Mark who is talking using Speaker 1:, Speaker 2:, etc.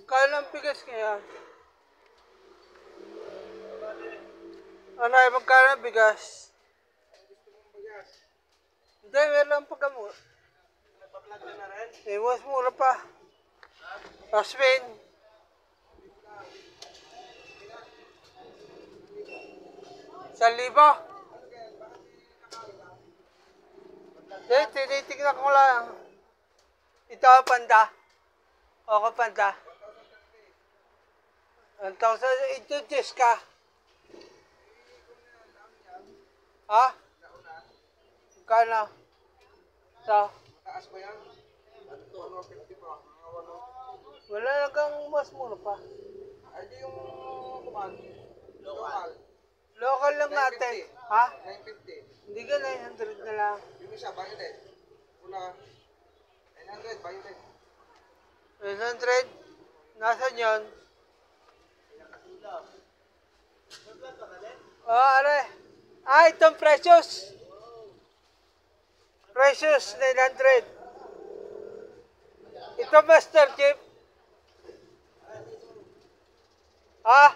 Speaker 1: Kala ang bigas kaya. Ano ay magkano ang bigas? Hindi, meron pa kamo. Eh, mas mura pa. Aswin. Libo. Eh, tinitignan ko lang. Ito ang panda. O, panda. Ang tawag sa ito, Jessica. Ha? Magkano? So?
Speaker 2: Taas ba yan? 150 pa.
Speaker 1: Wala lang kang mas mura pa.
Speaker 2: Ay, di yung kuman. Local.
Speaker 1: Local lang natin. Ha?
Speaker 2: 950.
Speaker 1: Hindi ka 900 na lang.
Speaker 2: Yung isa, violet. Pula. 900, violet.
Speaker 1: 900? Nasaan yun? Oh, are. Ah, itong precious. Precious, 900. Ito, Master Chief. Ah?